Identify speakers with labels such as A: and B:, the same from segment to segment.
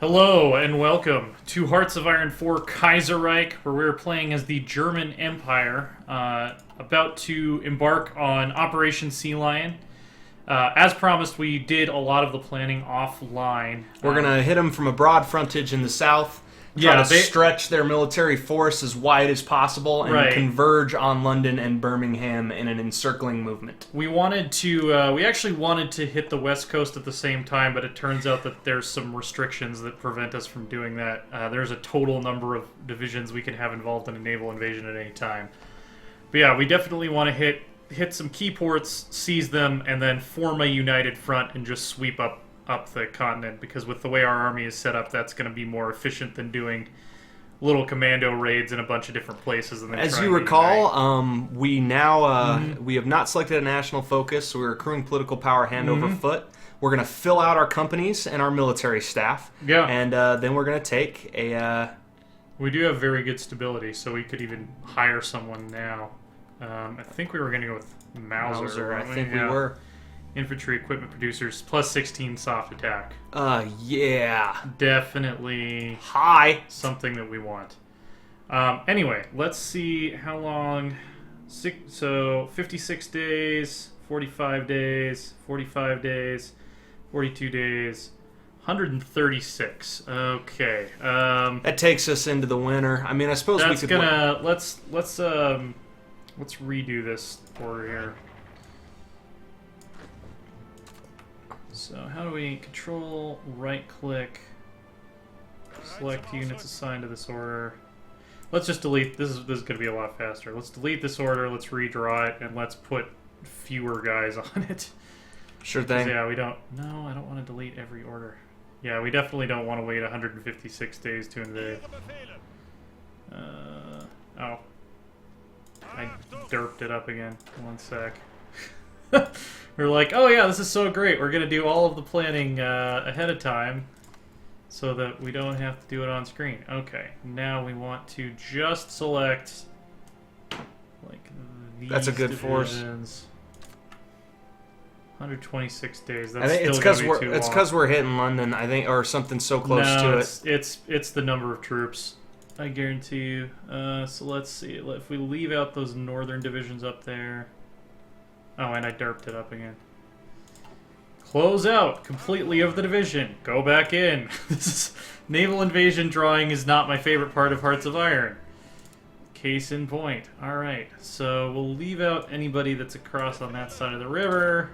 A: Hello and welcome to Hearts of Iron 4 Kaiserreich, where we're playing as the German Empire, about to embark on Operation Sea Lion. As promised, we did a lot of the planning offline.
B: We're going to hit them from a broad frontage in the south, try to stretch their military force as wide as possible, and converge on London and Birmingham in an encircling movement.
A: We actually wanted to hit the west coast at the same time, but it turns out that there's some restrictions that prevent us from doing that. There's a total number of divisions we can have involved in a naval invasion at any time. But yeah, we definitely want to hit some key ports, seize them, and then form a united front and just sweep up the continent, because with the way our army is set up, that's going to be more efficient than doing little commando raids in a bunch of different places. And then
B: as you recall, we have not selected a national focus, so we're accruing political power hand over foot. We're going to fill out our companies and our military staff, and then we're going to take a...
A: We do have very good stability, so we could even hire someone now. I think we were going to go with Mauser.
B: I think we were.
A: Infantry equipment producers, plus 16 soft attack.
B: Yeah.
A: Definitely
B: high.
A: Something that we want. Anyway, let's see how long. So, 56 days, 45 days, 45 days, 42 days, 136. Okay.
B: That takes us into the winter. I mean, I suppose we could...
A: Let's redo this order here. So how do we control, right-click, select units assigned to this order. Let's just delete, this is going to be a lot faster. Let's delete this order, let's redraw it, and let's put fewer guys on it.
B: Sure thing.
A: Yeah, I don't want to delete every order. Yeah, we definitely don't want to wait 156 days to invade. Oh. I derped it up again. One sec. We're like, oh yeah, this is so great. We're going to do all of the planning ahead of time so that we don't have to do it on screen. Okay, now we want to just select like these.
B: That's a good force.
A: 126 days. That's
B: I think it's because we're hitting London, I think, or something so close to it.
A: It's the number of troops. I guarantee you. So let's see. If we leave out those northern divisions up there. Oh, and I derped it up again. Close out completely of the division. Go back in. This is naval invasion drawing is not my favorite part of Hearts of Iron. Case in point. Alright, so we'll leave out anybody that's across on that side of the river.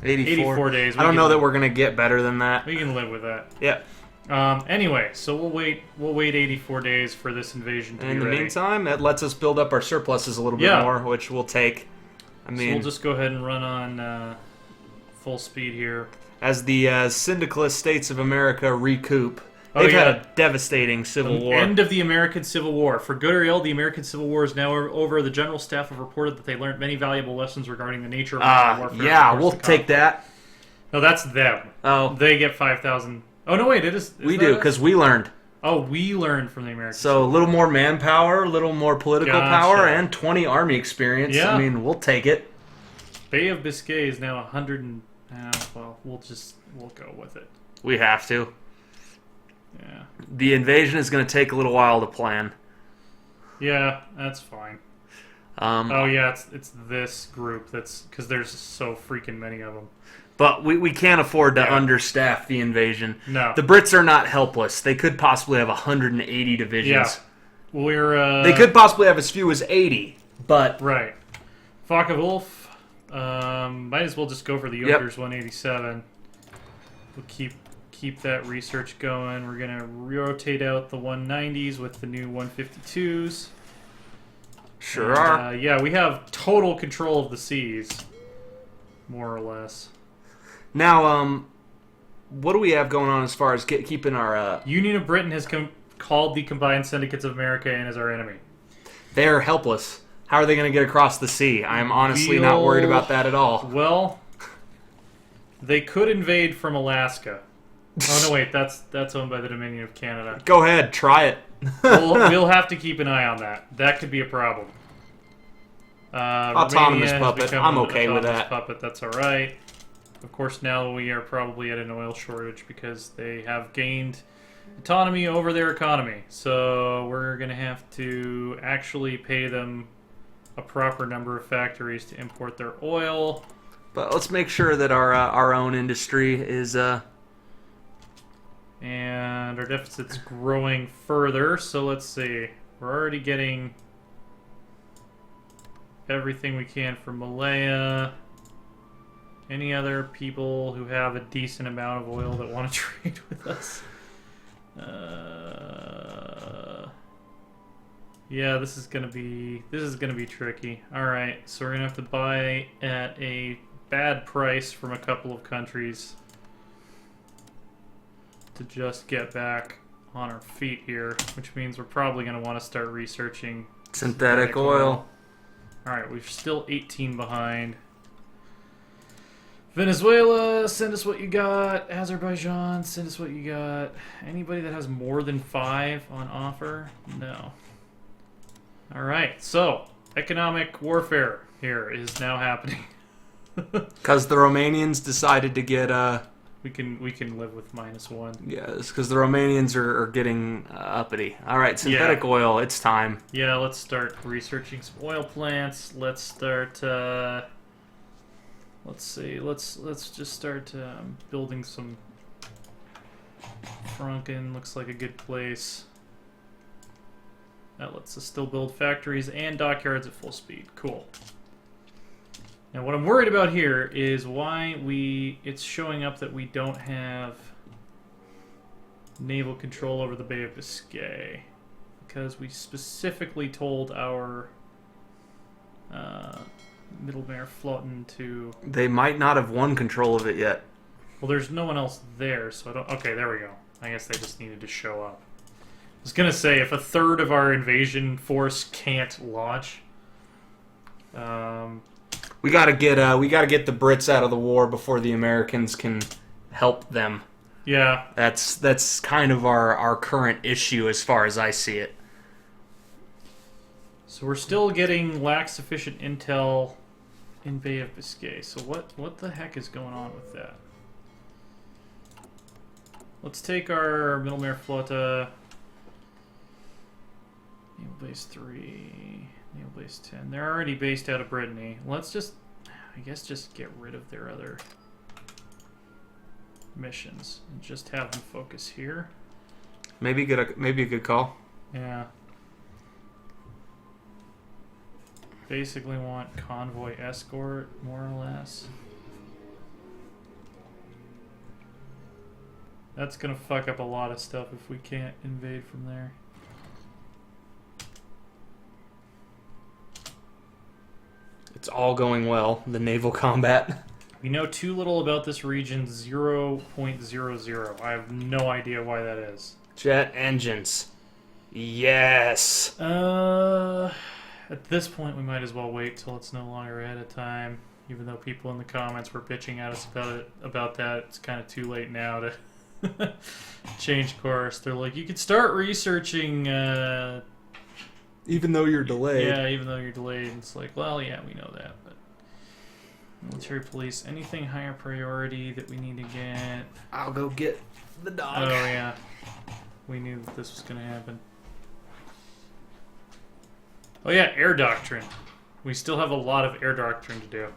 A: 84 days.
B: I don't know that we're going to get better than that.
A: We can live with that.
B: Yeah.
A: Anyway, so we'll wait 84 days for this invasion to be ready.
B: In the meantime, that lets us build up our surpluses a little bit more, which we'll take. I mean,
A: so we'll just go ahead and run on full speed here.
B: As the syndicalist states of America recoup, they've had a devastating civil war.
A: End of the American Civil War. For good or ill, the American Civil War is now over. The general staff have reported that they learned many valuable lessons regarding the nature of modern warfare.
B: Yeah, we'll take that.
A: No, that's them.
B: Oh.
A: They get 5,000. Oh, no, wait, it is
B: we do, because we learned.
A: Oh, we learned from the American
B: So a little more manpower, a little more political power, and 20 army experience.
A: Yeah.
B: I mean, we'll take it.
A: Bay of Biscay is now 100 and... well, we'll go with it.
B: We have to.
A: Yeah.
B: The invasion is going to take a little while to plan.
A: Yeah, that's fine. Oh yeah, it's this group that's... because there's so freaking many of them.
B: But we can't afford to understaff the invasion.
A: No.
B: The Brits are not helpless. They could possibly have 180 divisions.
A: Yeah.
B: They could possibly have as few as 80, but...
A: Right. Focke-Wulf. Might as well just go for the Yonkers 187. We'll keep that research going. We're going to rotate out the 190s with the new 152s.
B: Sure are.
A: Yeah, we have total control of the seas. More or less.
B: Now, what do we have going on as far as keeping our...
A: Union of Britain has called the Combined Syndicates of America in as our enemy.
B: They're helpless. How are they going to get across the sea? I am honestly not worried about that at all.
A: Well, they could invade from Alaska. Oh, no, wait. That's owned by the Dominion of Canada.
B: Go ahead. Try it.
A: We'll have to keep an eye on that. That could be a problem.
B: Autonomous puppet. I'm okay with that.
A: Puppet, that's all right. Of course, now we are probably at an oil shortage because they have gained autonomy over their economy. So we're going to have to actually pay them a proper number of factories to import their oil.
B: But let's make sure that our own industry is...
A: And our deficit's growing further, so let's see. We're already getting everything we can from Malaya. Any other people who have a decent amount of oil that want to trade with us? Yeah, this is gonna be tricky. All right, so we're gonna have to buy at a bad price from a couple of countries to just get back on our feet here, which means we're probably gonna want to start researching
B: synthetic oil.
A: All right, we're still 18 behind. Venezuela, send us what you got. Azerbaijan, send us what you got. Anybody that has more than 5 on offer? No. Alright, so economic warfare here is now happening.
B: Because the Romanians decided to get...
A: We can live with -1.
B: Yeah, it's because the Romanians are getting uppity. Alright, synthetic oil, it's time.
A: Yeah, let's start researching some oil plants. Let's start... Let's see. Let's just start building some. Franken looks like a good place. That lets us still build factories and dockyards at full speed. Cool. Now, what I'm worried about here is why it's showing up that we don't have naval control over the Bay of Biscay, because we specifically told our Mittelmeerflotten to...
B: They might not have won control of it yet.
A: Well, there's no one else there, so I don't... Okay, there we go. I guess they just needed to show up. I was gonna say, if a third of our invasion force can't launch...
B: We gotta get the Brits out of the war before the Americans can help them.
A: Yeah.
B: That's kind of our current issue as far as I see it.
A: So we're still lack sufficient intel in Bay of Biscay. So what the heck is going on with that? Let's take our Mittelmeerflotte. Naval Base 3, Naval Base 10. They're already based out of Brittany. Let's just, I guess, just get rid of their other missions and just have them focus here.
B: Maybe a good call.
A: Yeah. Basically want convoy escort, more or less. That's gonna fuck up a lot of stuff if we can't invade from there.
B: It's all going well, the naval combat.
A: We know too little about this region, 0.00. I have no idea why that is.
B: Jet engines. Yes.
A: At this point, we might as well wait till it's no longer ahead of time. Even though people in the comments were bitching at us about that, it's kind of too late now to change course. They're like, you could start researching.
B: Even though you're delayed.
A: Yeah, even though you're delayed. It's like, well, yeah, we know that. But military police, anything higher priority that we need to get?
B: I'll go get the dog.
A: Oh yeah, we knew that this was going to happen. Oh yeah, air doctrine. We still have a lot of air doctrine to do.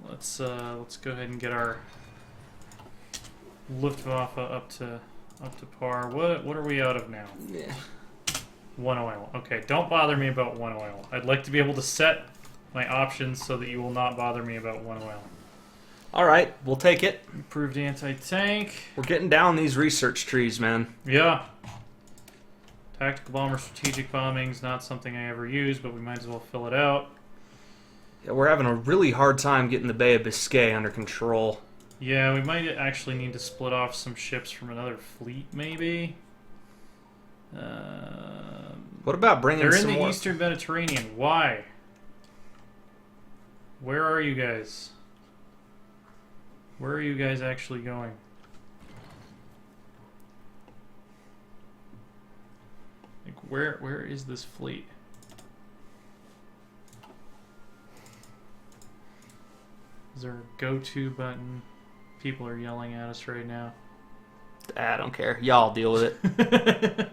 A: Let's go ahead and get our Luftwaffe up to par. What are we out of now?
B: Yeah.
A: 1 oil. Okay, don't bother me about 1 oil. I'd like to be able to set my options so that you will not bother me about 1 oil.
B: All right, we'll take it.
A: Improved anti-tank.
B: We're getting down these research trees, man.
A: Yeah. Tactical bomber, strategic bombing's not something I ever use, but we might as well fill it out.
B: Yeah, we're having a really hard time getting the Bay of Biscay under control.
A: Yeah, we might actually need to split off some ships from another fleet, maybe.
B: What about bringing some more?
A: They're in the Eastern Mediterranean. Why? Where are you guys? Where are you guys actually going? Like, where is this fleet? there a go-to button? People are yelling at us right now.
B: I don't care. Y'all deal with it.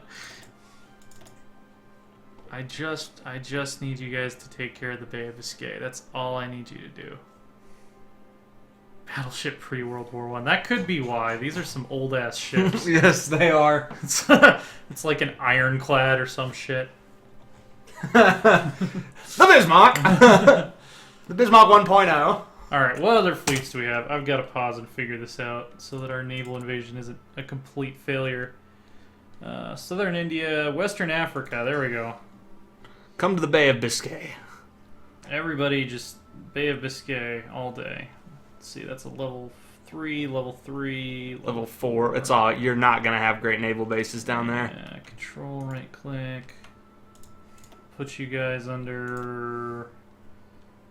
A: I just need you guys to take care of the Bay of Biscay. That's all I need you to do. Battleship pre-World War I. That could be why. These are some old-ass ships.
B: Yes, they are.
A: It's like an ironclad or some shit.
B: The Bismarck! The Bismarck 1.0.
A: Alright, what other fleets do we have? I've got to pause and figure this out so that our naval invasion isn't a complete failure. Southern India, Western Africa, there we go.
B: Come to the Bay of Biscay.
A: Everybody just Bay of Biscay all day. Let's see, that's a level 3, level 3,
B: level 4. It's all, you're not going to have great naval bases down there.
A: Yeah, control, right click. Put you guys under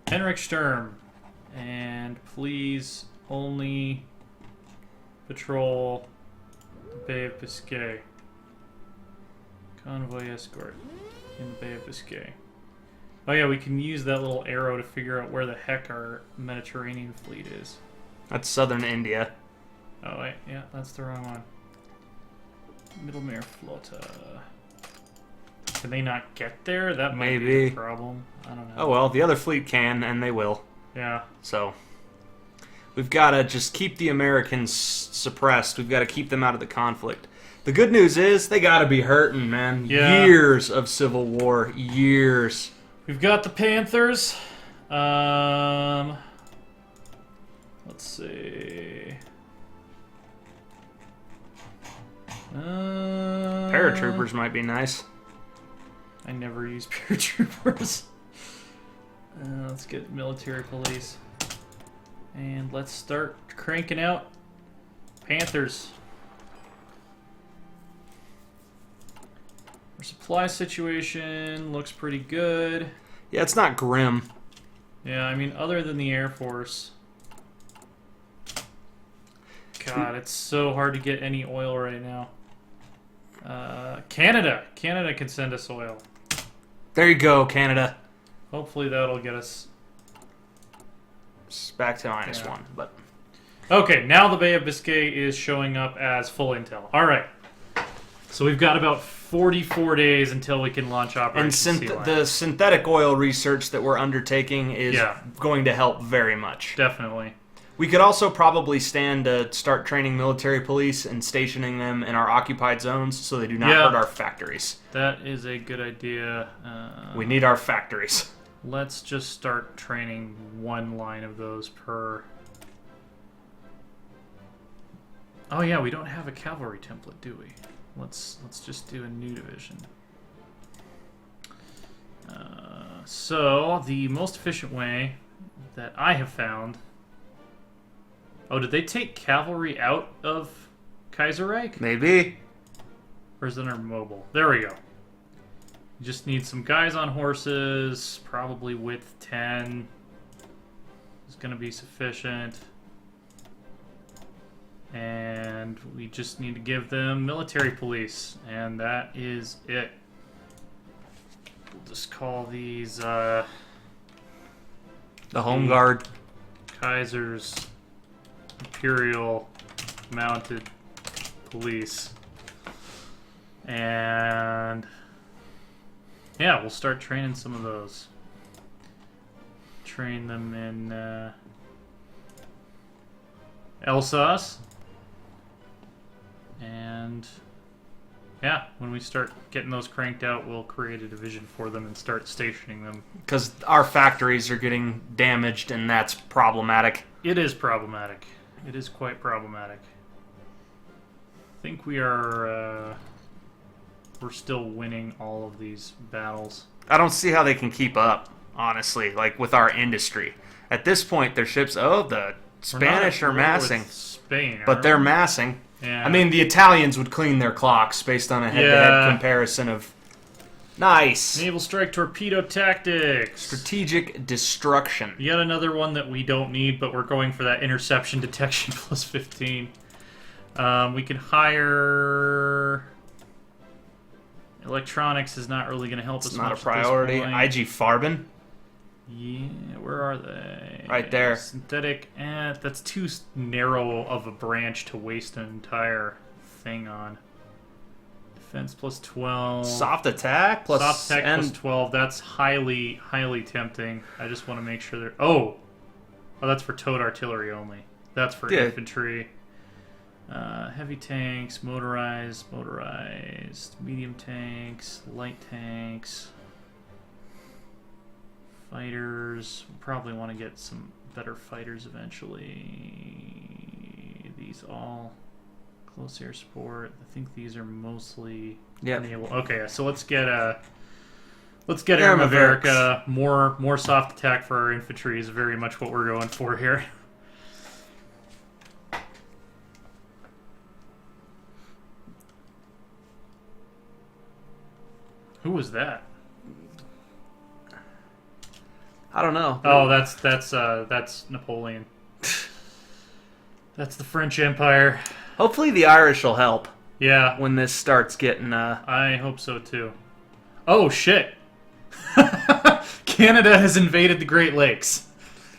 A: Henrik Sturm. And please only patrol the Bay of Biscay. Convoy escort in the Bay of Biscay. Oh yeah, we can use that little arrow to figure out where the heck our Mediterranean fleet is.
B: That's southern India.
A: Oh wait, yeah, that's the wrong one. Mittelmeerflotte. Can they not get there? That might be a problem. I don't know.
B: Oh well, the other fleet can, and they will.
A: Yeah.
B: So, we've got to just keep the Americans suppressed. We've got to keep them out of the conflict. The good news is, they got to be hurting, man.
A: Yeah.
B: Years of civil war. Years.
A: We've got the Panthers. Let's see.
B: Paratroopers might be nice.
A: I never use paratroopers. Let's get military police. And let's start cranking out Panthers. Our supply situation looks pretty good.
B: Yeah, it's not grim.
A: Yeah, I mean, other than the Air Force. God, it's so hard to get any oil right now. Canada. Canada can send us oil.
B: There you go, Canada.
A: Hopefully that'll get us
B: back to -1, but...
A: Okay, now the Bay of Biscay is showing up as full intel. Alright. So we've got about 44 days until we can launch Operation
B: And the synthetic oil research that we're undertaking is going to help very much.
A: Definitely.
B: We could also probably stand to start training military police and stationing them in our occupied zones so they do not hurt our factories.
A: That is a good idea.
B: We need our factories.
A: Let's just start training one line of those per... Oh yeah, we don't have a cavalry template, do we? Let's just do a new division. So, the most efficient way that I have found... Oh, did they take cavalry out of Kaiserreich?
B: Maybe.
A: Or is it our mobile? There we go. You just need some guys on horses, probably width 10 is going to be sufficient. And we just need to give them military police, and that is it. We'll just call these
B: the Home Guard.
A: Kaiser's Imperial Mounted Police. And yeah, we'll start training some of those. Train them in Alsace. And yeah, when we start getting those cranked out, we'll create a division for them and start stationing them.
B: Because our factories are getting damaged, and that's problematic.
A: It is problematic. It is quite problematic. I think we are... we're still winning all of these battles.
B: I don't see how they can keep up, honestly, like with our industry. At this point, their ships... Oh, the Spanish are massing.
A: Spain,
B: but they're massing.
A: Yeah.
B: I mean, the Italians would clean their clocks based on a head-to-head comparison of... Nice!
A: Naval strike torpedo tactics!
B: Strategic destruction.
A: Yet another one that we don't need, but we're going for that interception detection plus 15. We can hire... Electronics is not really going to help us much.
B: It's not a priority. IG Farben?
A: Yeah, where are they?
B: Right there.
A: Synthetic. That's too narrow of a branch to waste an entire thing on. Defense plus 12.
B: Soft attack plus...
A: Soft attack plus 12. That's highly, highly tempting. I just want to make sure they're... Oh, that's for towed artillery only. That's for infantry. Heavy tanks, motorized, medium tanks, light tanks, fighters. We'll probably want to get some better fighters eventually. These all close air support. I think these are mostly enabled. Okay, so let's get Air America. More soft attack for our infantry is very much what we're going for here. Who was that?
B: I don't know.
A: Oh, that's Napoleon. That's the French Empire.
B: Hopefully the Irish will help.
A: Yeah.
B: When this starts getting...
A: I hope so, too. Oh, shit. Canada has invaded the Great Lakes.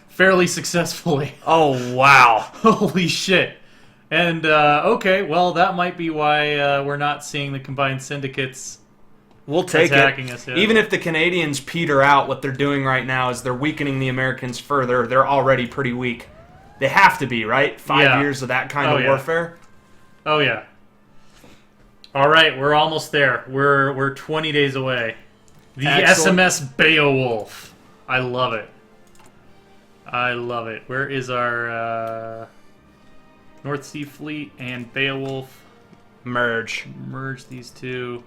A: Fairly successfully.
B: Oh, wow.
A: Holy shit. And, okay, well, that might be why we're not seeing the combined syndicates...
B: We'll take it.
A: Us, yeah.
B: Even if the Canadians peter out, what they're doing right now is they're weakening the Americans further. They're already pretty weak. They have to be, right? 5 years of that kind of warfare.
A: Oh, yeah. All right, we're almost there. We're 20 days away. The SMS Beowulf. I love it. I love it. Where is our North Sea Fleet and Beowulf?
B: Merge
A: these two.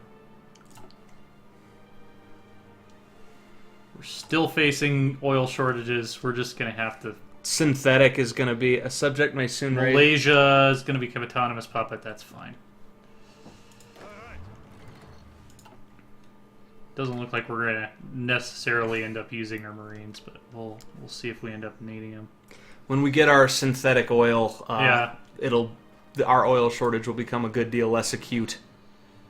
A: We're still facing oil shortages. We're just going to have to...
B: Synthetic is going to be a subject may soon raid.
A: Malaysia is going to become autonomous puppet. That's fine. Doesn't look like we're going to necessarily end up using our Marines, but we'll see if we end up needing them.
B: When we get our synthetic oil, our oil shortage will become a good deal less acute.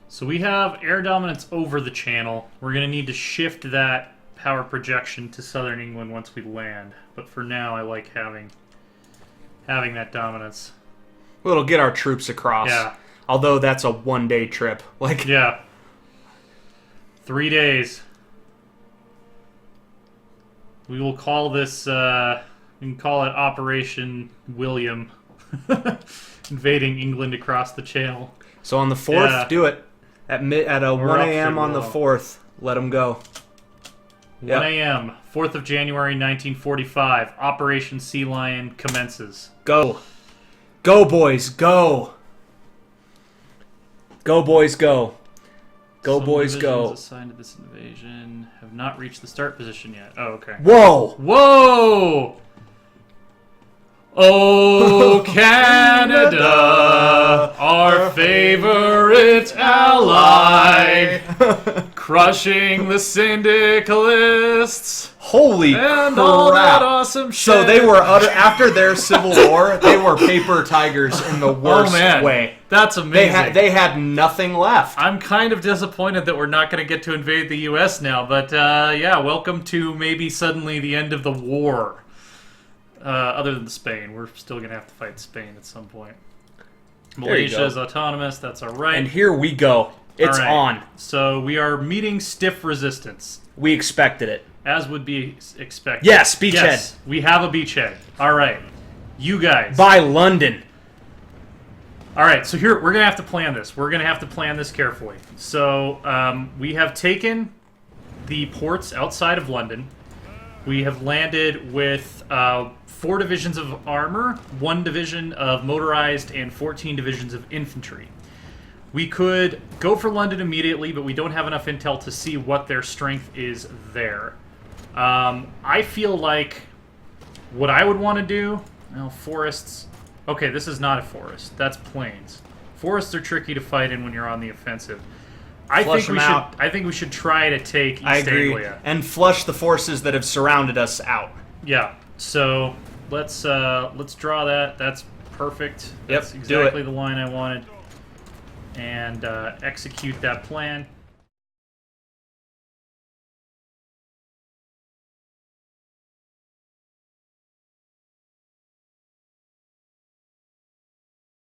A: So we have air dominance over the channel. We're going to need to shift that power projection to southern England once we land. But for now, I like having that dominance.
B: Well, it'll get our troops across.
A: Yeah.
B: Although that's a one-day trip.
A: Yeah. 3 days. We will call this, we can call it Operation William. Invading England across the channel.
B: So on the 4th, do it. At 1 a.m. on the 4th, let them go.
A: 1 a.m., 4th of January, 1945. Operation Sea Lion commences.
B: Go. Go, boys, go. Go, boys, go. Go, boys, go.
A: Assigned to this invasion have not reached the start position yet. Oh, okay.
B: Whoa!
A: Whoa! Oh, Canada, our favorite ally, crushing the syndicalists.
B: Holy
A: and
B: crap!
A: All that awesome shit.
B: So they were after their civil war, they were paper tigers in the worst way.
A: That's amazing.
B: They had nothing left.
A: I'm kind of disappointed that we're not going to get to invade the U.S. now, but yeah, welcome to maybe suddenly the end of the war. Other than Spain, we're still going to have to fight Spain at some point. Malaysia is autonomous, that's alright.
B: And here we go. It's on.
A: So we are meeting stiff resistance.
B: We expected it.
A: As would be expected.
B: Yes, beachhead.
A: Yes, we have a beachhead. Alright. You guys.
B: By London.
A: Alright, so here, we're going to have to plan this. We're going to have to plan this carefully. So, we have taken the ports outside of London. We have landed with 4 divisions of armor, 1 division of motorized, and 14 divisions of infantry. We could go for London immediately, but we don't have enough intel to see what their strength is there. I feel like what I would want to do... Well, forests... Okay, this is not a forest. That's plains. Forests are tricky to fight in when you're on the offensive. I think we should try to take East Anglia.
B: And flush the forces that have surrounded us out.
A: Yeah. So let's draw that. That's perfect. That's
B: exactly
A: the line I wanted. And execute that plan.